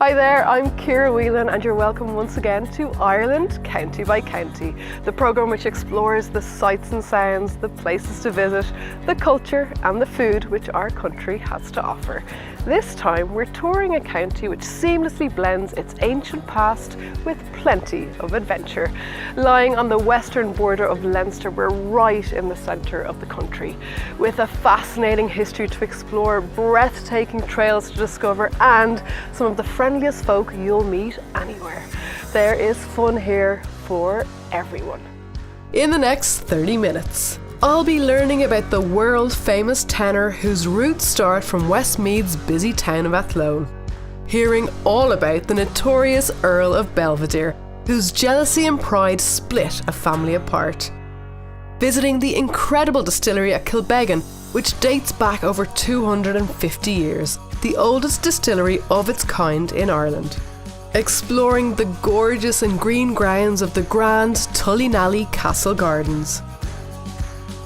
Hi there, I'm Ciara Whelan and you're welcome once again to Ireland County by County, the programme which explores the sights and sounds, the places to visit, the culture and the food which our country has to offer. This time we're touring a county which seamlessly blends its ancient past with plenty of adventure. Lying on the western border of Leinster, we're right in the centre of the country, with a fascinating history to explore, breathtaking trails to discover and some of the friendliest folk you'll meet anywhere. There is fun here for everyone. In the next 30 minutes, I'll be learning about the world-famous tenor whose roots start from Westmeath's busy town of Athlone. Hearing all about the notorious Earl of Belvedere, whose jealousy and pride split a family apart. Visiting the incredible distillery at Kilbeggan, which dates back over 250 years, the oldest distillery of its kind in Ireland. Exploring the gorgeous and green grounds of the grand Tullynally Castle Gardens.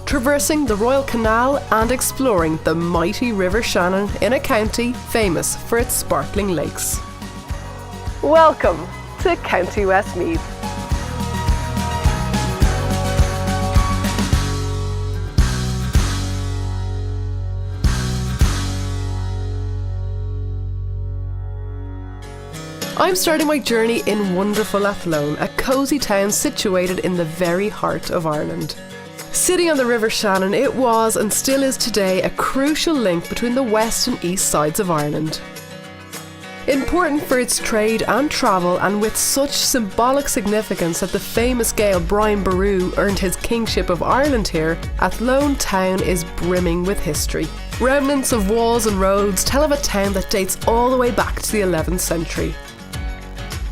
Traversing the Royal Canal and exploring the mighty River Shannon in a county famous for its sparkling lakes. Welcome to County Westmeath. I'm starting my journey in wonderful Athlone, a cosy town situated in the very heart of Ireland. Sitting on the River Shannon, it was and still is today a crucial link between the west and east sides of Ireland. Important for its trade and travel, and with such symbolic significance that the famous Gael Brian Boru earned his Kingship of Ireland here, Athlone town is brimming with history. Remnants of walls and roads tell of a town that dates all the way back to the 11th century.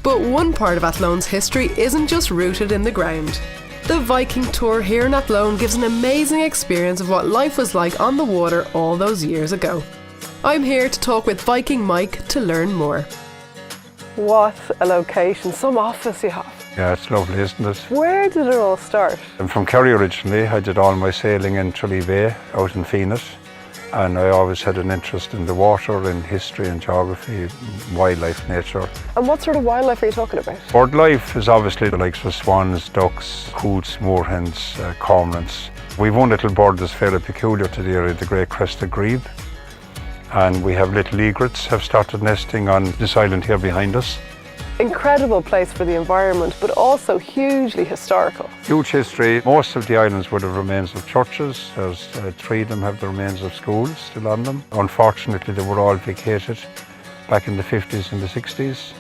But one part of Athlone's history isn't just rooted in the ground. The Viking tour here in Athlone gives an amazing experience of what life was like on the water all those years ago. I'm here to talk with Viking Mike to learn more. What a location, some office you have. Yeah, it's lovely, isn't it? Where did it all start? I'm from Kerry originally. I did all my sailing in Tralee Bay out in Fenit, and I always had an interest in the water, in history and geography, wildlife, nature. And what sort of wildlife are you talking about? Bird life is obviously the likes of swans, ducks, coots, moorhens, cormorants. We've one little bird that's fairly peculiar to the area, the great crested grebe. And we have little egrets have started nesting on this island here behind us. Incredible place for the environment, but also hugely historical. Huge history. Most of the islands would have remains of churches. There's 3 of them have the remains of schools still on them. Unfortunately, they were all vacated back in the 50s and the 60s,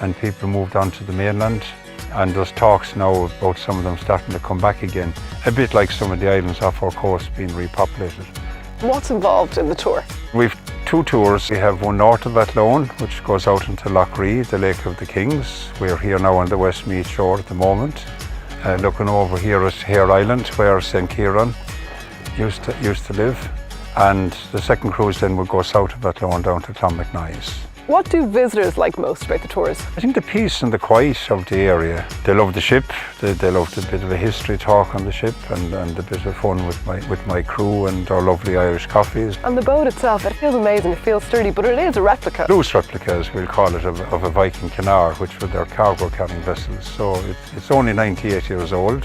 and people moved on to the mainland. And there's talks now about some of them starting to come back again, a bit like some of the islands off our coast being repopulated. What's involved in the tour? We've 2 tours. We have one north of Athlone, which goes out into Lough Ree, the Lake of the Kings. We're here now on the Westmeath shore at the moment, looking over here at Hare Island, where St. Kieran used to live. And the second cruise then will go south of Athlone down to Clonmacnoise. What do visitors like most about the tours? I think the peace and the quiet of the area. They love the ship, they love the bit of a history talk on the ship, and the bit of fun with my crew and our lovely Irish coffees. And the boat itself, it feels amazing, it feels sturdy, but it is a replica. Loose replica, as we'll call it, of a Viking canard, which were their cargo carrying vessels. So it's only 98 years old,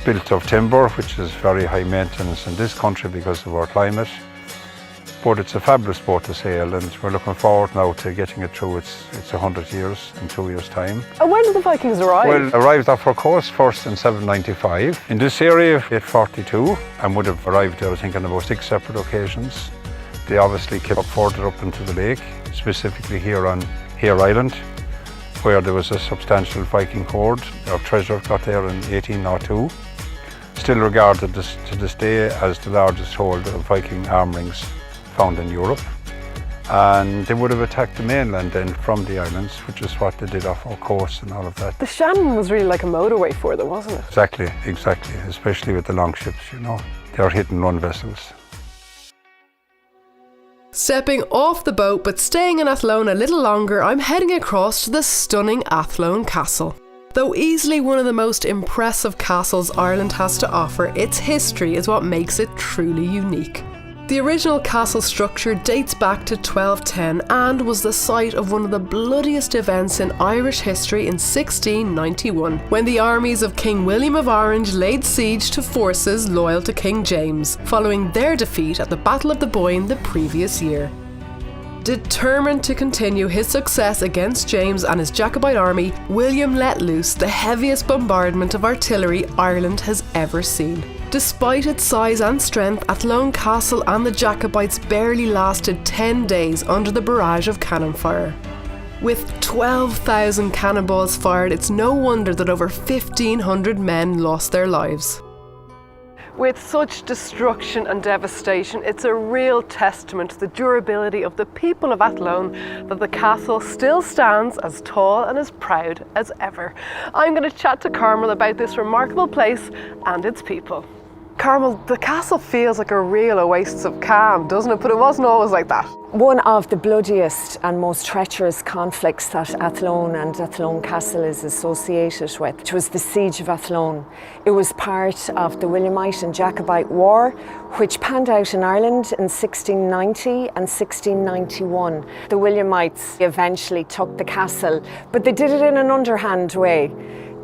built of timber, which is very high maintenance in this country because of our climate. But it's a fabulous boat to sail, and we're looking forward now to getting it through its 100 years in 2 years' time. And when did the Vikings arrive? Well, arrived off our coast first in 795. In this area, 842, and would have arrived there, I think, on about 6 separate occasions. They obviously came up further up into the lake, specifically here on Hare Island, where there was a substantial Viking hoard. Our treasure got there in 1802. Still regarded to this day as the largest hold of Viking arm rings found in Europe, and they would have attacked the mainland then from the islands, which is what they did off our coast and all of that. The Shannon was really like a motorway for them, wasn't it? Exactly, especially with the long ships, you know. They are hit and run vessels. Stepping off the boat but staying in Athlone a little longer, I'm heading across to the stunning Athlone Castle. Though easily one of the most impressive castles Ireland has to offer, its history is what makes it truly unique. The original castle structure dates back to 1210 and was the site of one of the bloodiest events in Irish history in 1691, when the armies of King William of Orange laid siege to forces loyal to King James, following their defeat at the Battle of the Boyne the previous year. Determined to continue his success against James and his Jacobite army, William let loose the heaviest bombardment of artillery Ireland has ever seen. Despite its size and strength, Athlone Castle and the Jacobites barely lasted 10 days under the barrage of cannon fire. With 12,000 cannonballs fired, it's no wonder that over 1,500 men lost their lives. With such destruction and devastation, it's a real testament to the durability of the people of Athlone that the castle still stands as tall and as proud as ever. I'm going to chat to Carmel about this remarkable place and its people. Carmel, the castle feels like a real oasis of calm, doesn't it? But it wasn't always like that. One of the bloodiest and most treacherous conflicts that Athlone and Athlone Castle is associated with, which was the Siege of Athlone. It was part of the Williamite and Jacobite War, which panned out in Ireland in 1690 and 1691. The Williamites eventually took the castle, but they did it in an underhand way.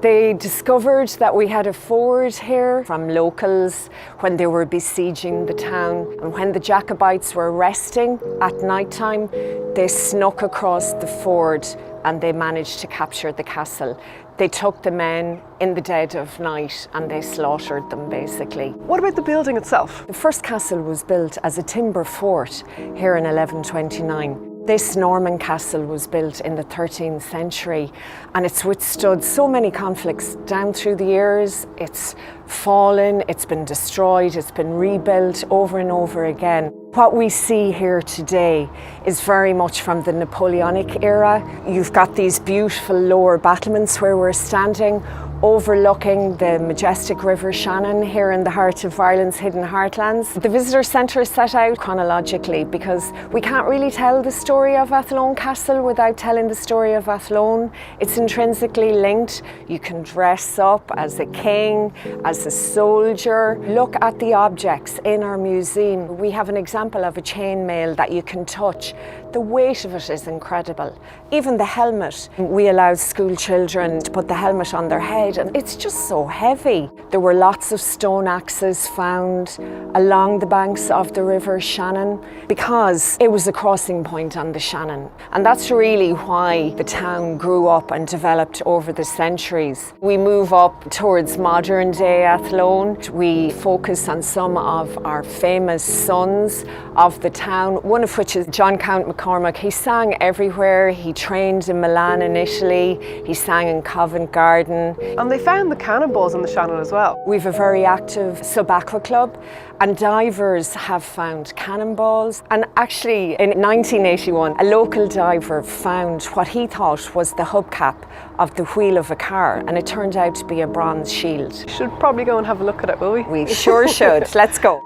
They discovered that we had a ford here from locals when they were besieging the town, and when the Jacobites were resting at night time, they snuck across the ford and they managed to capture the castle. They took the men in the dead of night and they slaughtered them, basically. What about the building itself? The first castle was built as a timber fort here in 1129. This Norman castle was built in the 13th century and it's withstood so many conflicts down through the years. It's fallen, it's been destroyed, it's been rebuilt over and over again. What we see here today is very much from the Napoleonic era. You've got these beautiful lower battlements where we're standing, overlooking the majestic River Shannon here in the heart of Ireland's hidden heartlands. The visitor centre is set out chronologically because we can't really tell the story of Athlone Castle without telling the story of Athlone. It's intrinsically linked. You can dress up as a king, as a soldier. Look at the objects in our museum. We have an example of a chainmail that you can touch. The weight of it is incredible. Even the helmet. We allowed school children to put the helmet on their head and it's just so heavy. There were lots of stone axes found along the banks of the River Shannon because it was a crossing point on the Shannon. And that's really why the town grew up and developed over the centuries. We move up towards modern day Athlone. We focus on some of our famous sons of the town, one of which is John Count McCormack. He sang everywhere. He trained in Milan in Italy. He sang in Covent Garden. And they found the cannonballs in the Shannon as well. We've a very active sub-aqua club and divers have found cannonballs. And actually in 1981, a local diver found what he thought was the hubcap of the wheel of a car and it turned out to be a bronze shield. We should probably go and have a look at it, will we? We sure should. Let's go.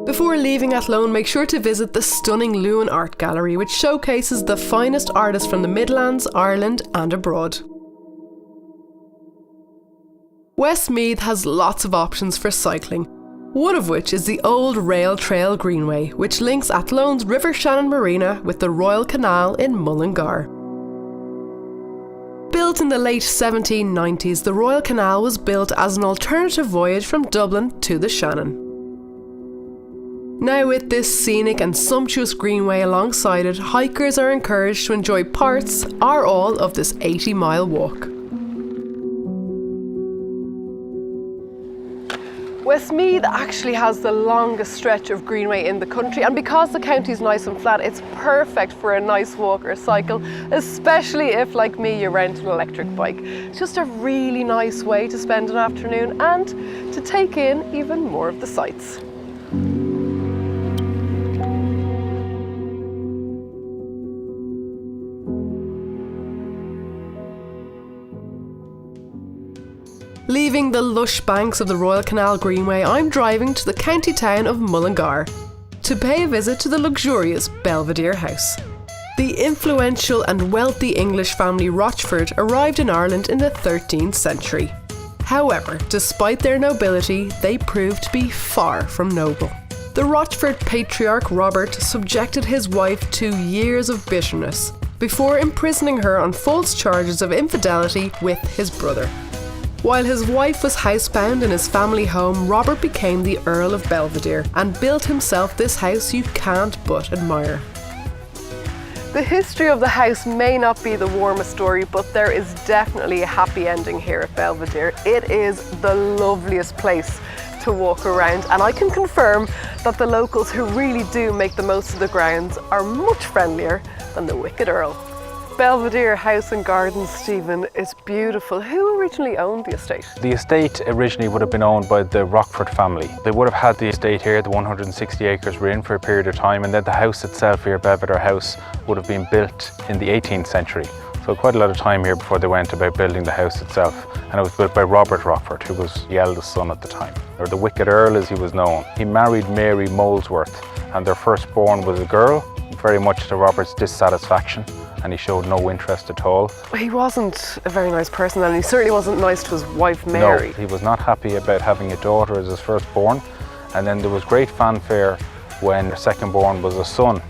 Before leaving Athlone, make sure to visit the stunning Lewin Art Gallery, which showcases the finest artists from the Midlands, Ireland and abroad. Westmeath has lots of options for cycling, one of which is the old Rail Trail Greenway, which links Athlone's River Shannon Marina with the Royal Canal in Mullingar. Built in the late 1790s, the Royal Canal was built as an alternative voyage from Dublin to the Shannon. Now with this scenic and sumptuous greenway alongside it, hikers are encouraged to enjoy parts or all of this 80-mile walk. Westmeath actually has the longest stretch of greenway in the country, and because the county's nice and flat, it's perfect for a nice walk or cycle, especially if, like me, you rent an electric bike. It's just a really nice way to spend an afternoon and to take in even more of the sights. Leaving the lush banks of the Royal Canal Greenway, I'm driving to the county town of Mullingar to pay a visit to the luxurious Belvedere House. The influential and wealthy English family Rochford arrived in Ireland in the 13th century. However, despite their nobility, they proved to be far from noble. The Rochford patriarch Robert subjected his wife to years of bitterness before imprisoning her on false charges of infidelity with his brother. While his wife was housebound in his family home, Robert became the Earl of Belvedere and built himself this house you can't but admire. The history of the house may not be the warmest story, but there is definitely a happy ending here at Belvedere. It is the loveliest place to walk around, and I can confirm that the locals who really do make the most of the grounds are much friendlier than the wicked Earl. Belvedere House and Gardens, Stephen, is beautiful. Who originally owned the estate? The estate originally would have been owned by the Rochford family. They would have had the estate here, the 160 acres were in for a period of time, and then the house itself here, Belvedere House, would have been built in the 18th century. So quite a lot of time here before they went about building the house itself. And it was built by Robert Rochford, who was the eldest son at the time, or the Wicked Earl as he was known. He married Mary Molesworth, and their firstborn was a girl, very much to Robert's dissatisfaction, and he showed no interest at all. He wasn't a very nice person, and he certainly wasn't nice to his wife Mary. No, he was not happy about having a daughter as his firstborn, and then there was great fanfare when the secondborn was a son.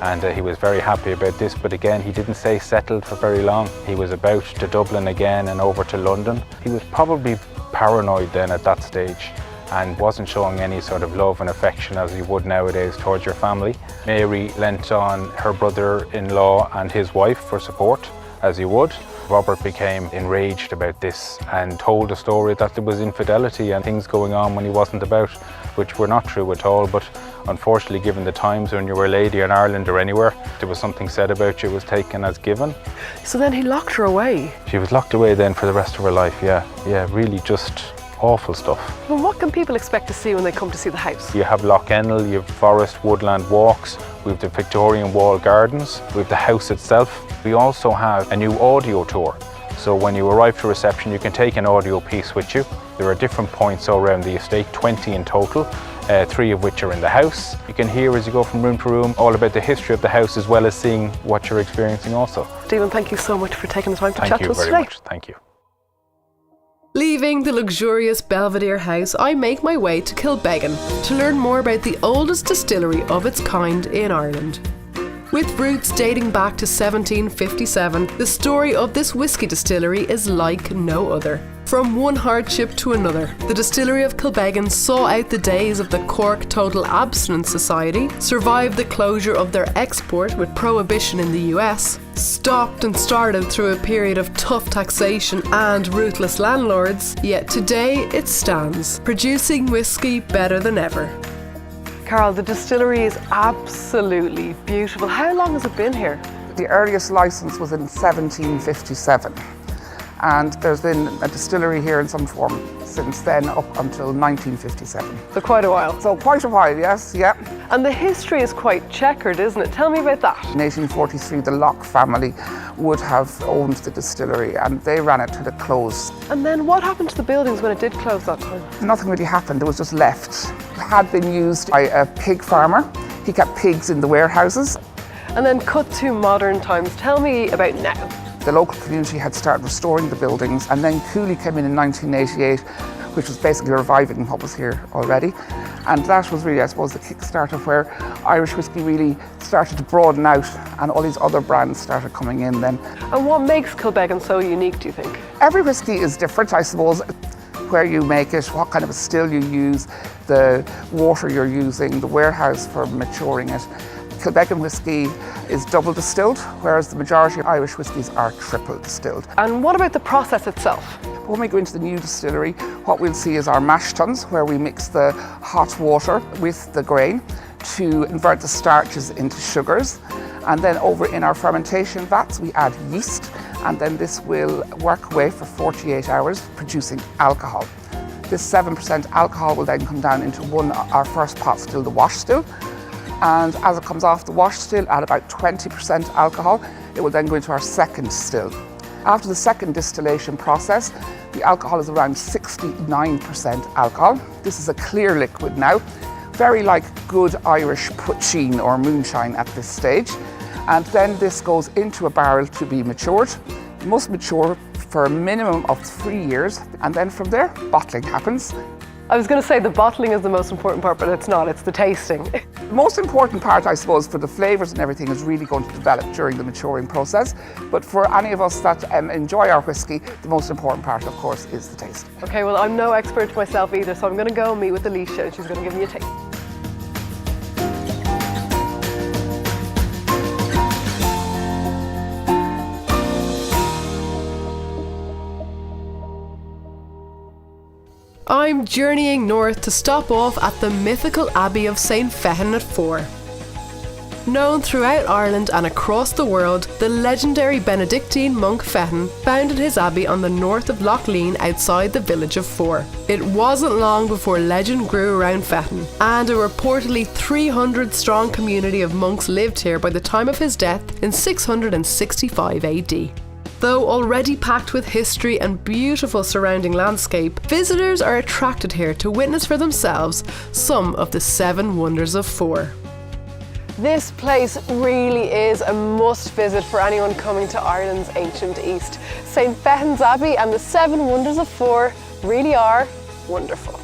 And he was very happy about this, but again, he didn't stay settled for very long. He was about to Dublin again and over to London. He was probably paranoid then at that stage and wasn't showing any sort of love and affection as you would nowadays towards your family. Mary lent on her brother-in-law and his wife for support, as you would. Robert became enraged about this and told a story that there was infidelity and things going on when he wasn't about, which were not true at all, but unfortunately, given the times when you were a lady in Ireland or anywhere, there was something said about you, it was taken as given. So then he locked her away? She was locked away then for the rest of her life, yeah, really just awful stuff. Well, what can people expect to see when they come to see the house? You have Lough Ennel, you have forest woodland walks, we have the Victorian wall gardens, we have the house itself. We also have a new audio tour. So when you arrive to reception, you can take an audio piece with you. There are different points all around the estate, 20 in total, 3 of which are in the house. You can hear as you go from room to room all about the history of the house as well as seeing what you're experiencing also. Stephen, thank you so much for taking the time to chat to us today. Thank you very much. Thank you. Leaving the luxurious Belvedere House, I make my way to Kilbeggan to learn more about the oldest distillery of its kind in Ireland. With roots dating back to 1757, the story of this whisky distillery is like no other. From one hardship to another, the distillery of Kilbeggan saw out the days of the Cork Total Abstinence Society, survived the closure of their export with prohibition in the US, stopped and started through a period of tough taxation and ruthless landlords, yet today it stands, producing whisky better than ever. Carol, the distillery is absolutely beautiful. How long has it been here? The earliest licence was in 1757, and there's been a distillery here in some form since then up until 1957. So quite a while. So quite a while, yes, yeah. And the history is quite checkered, isn't it? Tell me about that. In 1843, the Locke family would have owned the distillery and they ran it till it closed. And then what happened to the buildings when it did close that time? Nothing really happened, it was just left. It had been used by a pig farmer. He kept pigs in the warehouses. And then cut to modern times. Tell me about now. The local community had started restoring the buildings, and then Cooley came in 1988, which was basically reviving what was here already. And that was really, I suppose, the kickstarter where Irish whiskey really started to broaden out and all these other brands started coming in then. And what makes Kilbeggan so unique, do you think? Every whiskey is different, I suppose. Where you make it, what kind of a still you use, the water you're using, the warehouse for maturing it. Kilbeggan whiskey is double distilled, whereas the majority of Irish whiskies are triple distilled. And what about the process itself? When we go into the new distillery, what we'll see is our mash tuns, where we mix the hot water with the grain to convert the starches into sugars. And then over in our fermentation vats, we add yeast, and then this will work away for 48 hours, producing alcohol. This 7% alcohol will then come down into our first pot still, the wash still. And as it comes off the wash still at about 20% alcohol, it will then go into our second still. After the second distillation process, the alcohol is around 69% alcohol. This is a clear liquid now, very like good Irish poitín or moonshine at this stage. And then this goes into a barrel to be matured. It must mature for a minimum of 3 years, and then from there, bottling happens. I was going to say the bottling is the most important part, but it's not, it's the tasting. The most important part, I suppose, for the flavours and everything is really going to develop during the maturing process. But for any of us that enjoy our whisky, the most important part, of course, is the taste. Okay, well, I'm no expert myself either, so I'm going to go and meet with Alicia and she's going to give me a taste. I'm journeying north to stop off at the mythical Abbey of St. Fechin at Fore. Known throughout Ireland and across the world, the legendary Benedictine monk Fechin founded his abbey on the north of Lough Lean outside the village of Fore. It wasn't long before legend grew around Fechin, and a reportedly 300-strong community of monks lived here by the time of his death in 665 AD. Though already packed with history and beautiful surrounding landscape, visitors are attracted here to witness for themselves some of the 7 wonders of Fore. This place really is a must visit for anyone coming to Ireland's ancient East. St. Fechin's Abbey and the 7 wonders of Fore really are wonderful.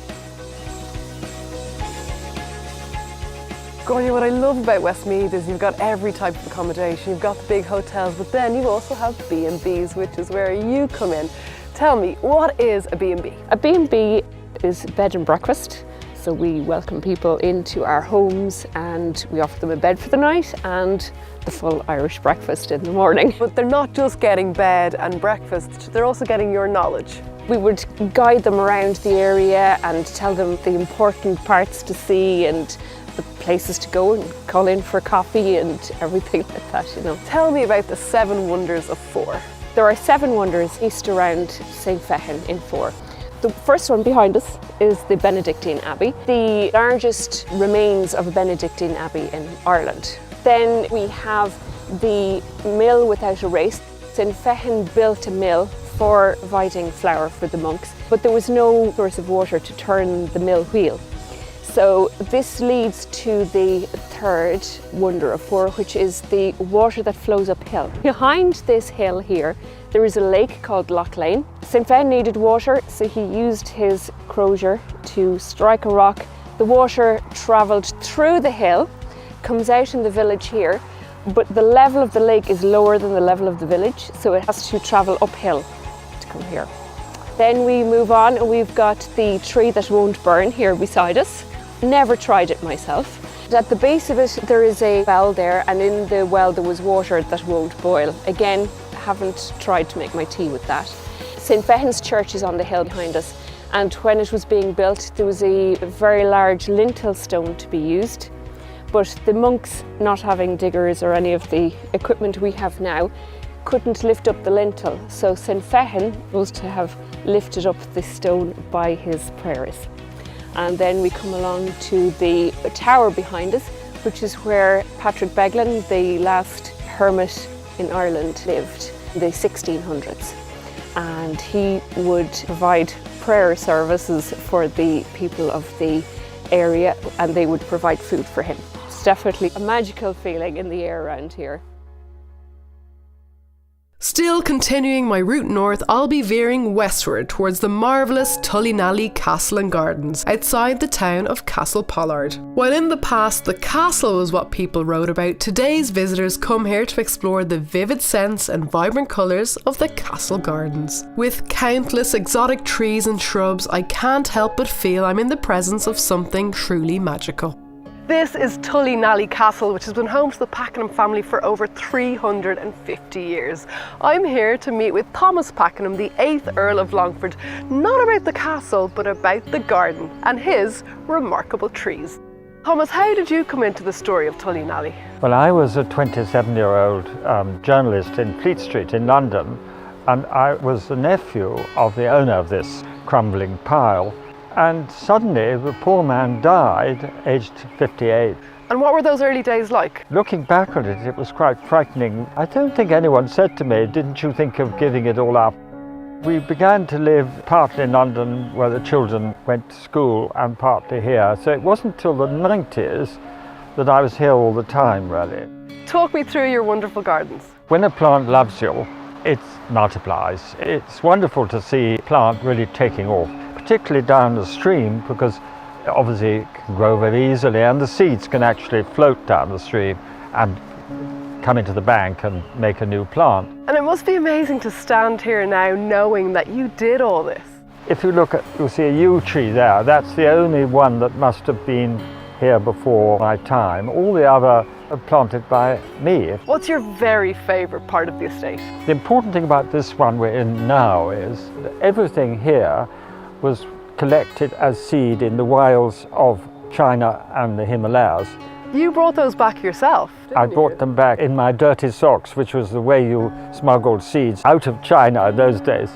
Goya, what I love about Westmeath is you've got every type of accommodation. You've got the big hotels, but then you also have B&Bs, which is where you come in. Tell me, what is a B&B? A B&B is bed and breakfast. So we welcome people into our homes and we offer them a bed for the night and the full Irish breakfast in the morning. But they're not just getting bed and breakfast, they're also getting your knowledge. We would guide them around the area and tell them the important parts to see and the places to go and call in for coffee and everything like that, you know. Tell me about the 7 wonders of Fore. There are 7 wonders east around St. Fechin in Fore. The first one behind us is the Benedictine Abbey, the largest remains of a Benedictine Abbey in Ireland. Then we have the mill without a race. St. Fechin built a mill for providing flour for the monks, but there was no source of water to turn the mill wheel. So this leads to the 3rd wonder of Fore, which is the water that flows uphill. Behind this hill here, there is a lake called Lough Lean. St. Fechin needed water, so he used his crozier to strike a rock. The water travelled through the hill, comes out in the village here, but the level of the lake is lower than the level of the village, so it has to travel uphill to come here. Then we move on and we've got the tree that won't burn here beside us. Never tried it myself. At the base of it there is a well there, and in the well there was water that won't boil. Again, haven't tried to make my tea with that. St. Fechin's church is on the hill behind us, and when it was being built there was a very large lintel stone to be used, but the monks, not having diggers or any of the equipment we have now, couldn't lift up the lintel, so St. Fechin was to have lifted up the stone by his prayers. And then we come along to the tower behind us, which is where Patrick Beglin, the last hermit in Ireland, lived in the 1600s. And he would provide prayer services for the people of the area, and they would provide food for him. It's definitely a magical feeling in the air around here. Still continuing my route north, I'll be veering westward towards the marvellous Tullynally Castle and Gardens outside the town of Castlepollard. While in the past the castle was what people wrote about, today's visitors come here to explore the vivid scents and vibrant colours of the Castle Gardens. With countless exotic trees and shrubs, I can't help but feel I'm in the presence of something truly magical. This is Tullynally Castle, which has been home to the Pakenham family for over 350 years. I'm here to meet with Thomas Pakenham, the 8th Earl of Longford, not about the castle, but about the garden and his remarkable trees. Thomas, how did you come into the story of Tullynally? Well, I was a 27-year-old journalist in Fleet Street in London, and I was the nephew of the owner of this crumbling pile. And suddenly the poor man died, aged 58. And what were those early days like? Looking back on it, it was quite frightening. I don't think anyone said to me, "Didn't you think of giving it all up?" We began to live partly in London, where the children went to school, and partly here. So it wasn't till the 90s that I was here all the time, really. Talk me through your wonderful gardens. When a plant loves you, it multiplies. It's wonderful to see a plant really taking off, particularly down the stream, because obviously it can grow very easily and the seeds can actually float down the stream and come into the bank and make a new plant. And it must be amazing to stand here now knowing that you did all this. If you look at, you'll see a yew tree there. That's the only one that must have been here before my time. All the other are planted by me. What's your very favourite part of the estate? The important thing about this one we're in now is that everything here was collected as seed in the wilds of China and the Himalayas. You brought those back yourself, didn't I you? brought them back in my dirty socks, which was the way you smuggled seeds out of China in those days.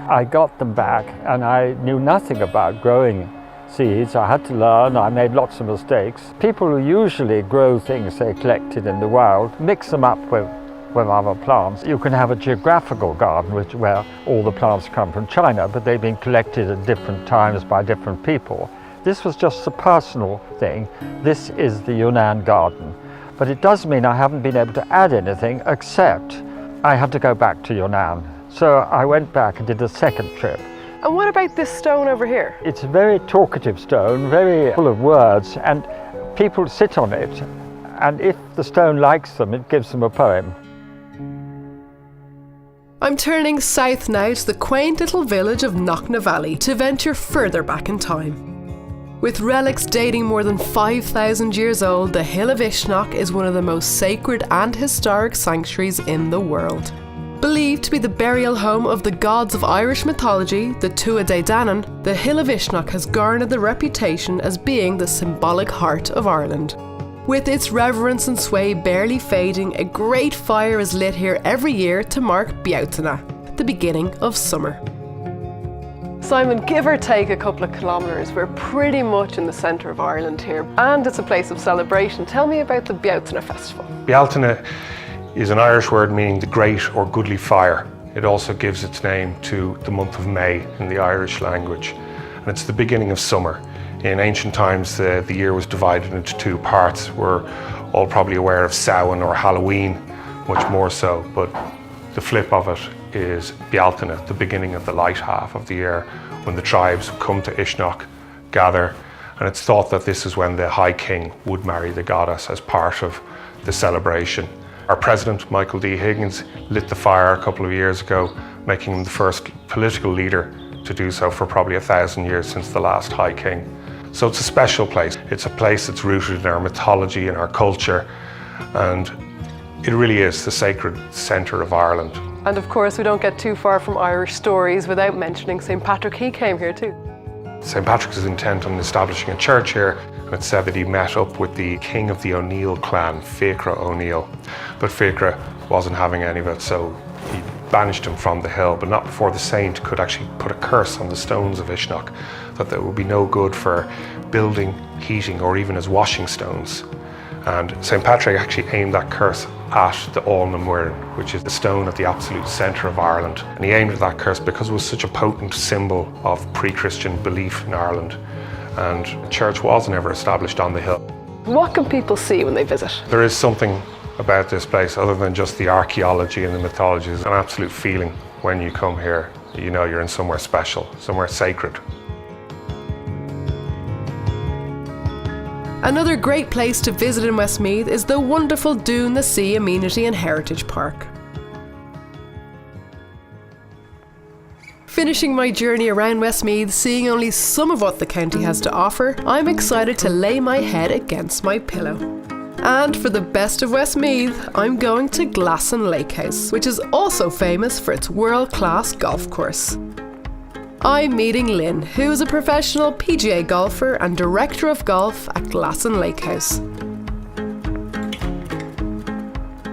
I got them back and I knew nothing about growing seeds. I had to learn. I made lots of mistakes. People who usually grow things they collected in the wild mix them up with other plants. You can have a geographical garden where all the plants come from China, but they've been collected at different times by different people. This was just a personal thing. This is the Yunnan garden. But it does mean I haven't been able to add anything, except I had to go back to Yunnan. So I went back and did a second trip. And what about this stone over here? It's a very talkative stone, very full of words, and people sit on it, and if the stone likes them, it gives them a poem. I'm turning south now to the quaint little village of Knocknavalley to venture further back in time. With relics dating more than 5,000 years old, the Hill of Uisneach is one of the most sacred and historic sanctuaries in the world. Believed to be the burial home of the gods of Irish mythology, the Tua De Danann, the Hill of Uisneach has garnered the reputation as being the symbolic heart of Ireland. With its reverence and sway barely fading, a great fire is lit here every year to mark Bealtaine, the beginning of summer. Simon, give or take a couple of kilometres, we're pretty much in the centre of Ireland here, and it's a place of celebration. Tell me about the Bealtaine Festival. Bealtaine is an Irish word meaning the great or goodly fire. It also gives its name to the month of May in the Irish language, and it's the beginning of summer. In ancient times, the year was divided into two parts. We're all probably aware of Samhain or Halloween, much more so, but the flip of it is Bealtaine, the beginning of the light half of the year, when the tribes come to Uisneach, gather, and it's thought that this is when the High King would marry the goddess as part of the celebration. Our president, Michael D. Higgins, lit the fire a couple of years ago, making him the first political leader to do so for probably 1,000 years since the last High King. So it's a special place. It's a place that's rooted in our mythology and our culture, and it really is the sacred centre of Ireland. And of course, we don't get too far from Irish stories without mentioning St. Patrick. He came here too. St. Patrick is intent on establishing a church here, and it's said that he met up with the king of the O'Neill clan, Fiachra O'Neill. But Fiachra wasn't having any of it, so he banished him from the hill, but not before the saint could actually put a curse on the stones of Uisneach, that they would be no good for building, heating, or even as washing stones. And St. Patrick actually aimed that curse at the All-na Muireann, which is the stone at the absolute centre of Ireland. And he aimed at that curse because it was such a potent symbol of pre-Christian belief in Ireland. And a church was never established on the hill. What can people see when they visit? There is something about this place other than just the archaeology and the mythology. There's an absolute feeling when you come here. You know you're in somewhere special, somewhere sacred. Another great place to visit in Westmeath is the wonderful Doon the Sea Amenity and Heritage Park. Finishing my journey around Westmeath, seeing only some of what the county has to offer, I'm excited to lay my head against my pillow. And for the best of Westmeath, I'm going to Glasson Lake House, which is also famous for its world-class golf course. I'm meeting Lynn, who is a professional PGA golfer and director of golf at Glasson Lake House.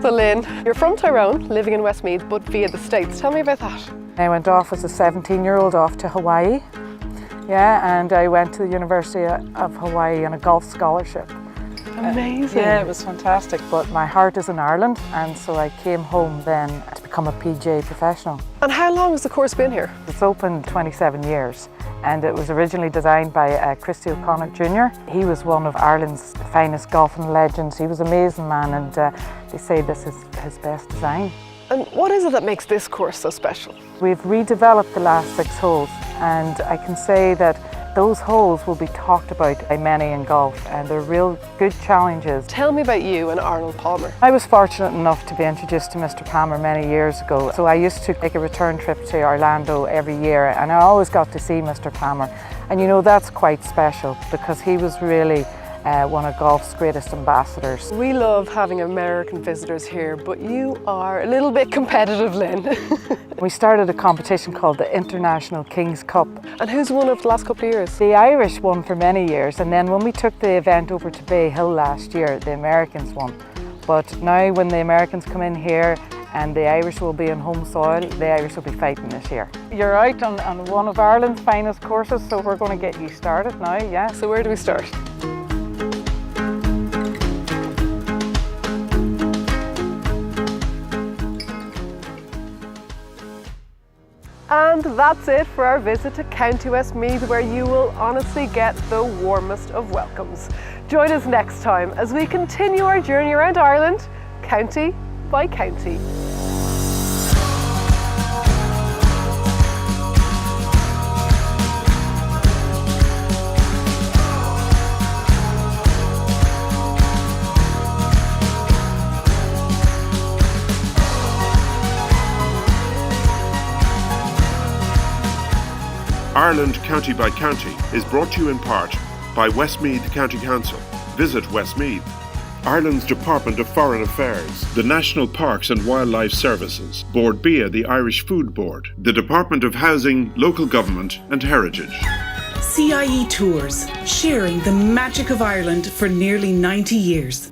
So Lynn, you're from Tyrone, living in Westmeath, but via the States. Tell me about that. I went off as a 17-year-old off to Hawaii. Yeah, and I went to the University of Hawaii on a golf scholarship. Amazing. Yeah, it was fantastic, but my heart is in Ireland, and so I came home then to become a PGA professional. And how long has the course been here? It's open 27 years, and it was originally designed by Christy O'Connor Jr. He was one of Ireland's finest golfing legends. He was an amazing man, and they say this is his best design. And what is it that makes this course so special? We've redeveloped the last 6 holes and I can say that those holes will be talked about by many in golf, and they're real good challenges. Tell me about you and Arnold Palmer. I was fortunate enough to be introduced to Mr. Palmer many years ago, so I used to take a return trip to Orlando every year, and I always got to see Mr. Palmer. And you know, that's quite special because he was really one of golf's greatest ambassadors. We love having American visitors here, but you are a little bit competitive, Lynn. We started a competition called the International Kings Cup. And who's won it the last couple of years? The Irish won for many years, and then when we took the event over to Bay Hill last year, the Americans won. But now when the Americans come in here and the Irish will be on home soil, the Irish will be fighting this year. You're out on one of Ireland's finest courses, so we're going to get you started now, yeah. So where do we start? And that's it for our visit to County Westmeath, where you will honestly get the warmest of welcomes. Join us next time as we continue our journey around Ireland, county by county. Ireland County by County is brought to you in part by Westmeath County Council. Visit Westmeath. Ireland's Department of Foreign Affairs, the National Parks and Wildlife Services, Board Bia, the Irish Food Board, the Department of Housing, Local Government and Heritage. CIE Tours, sharing the magic of Ireland for nearly 90 years.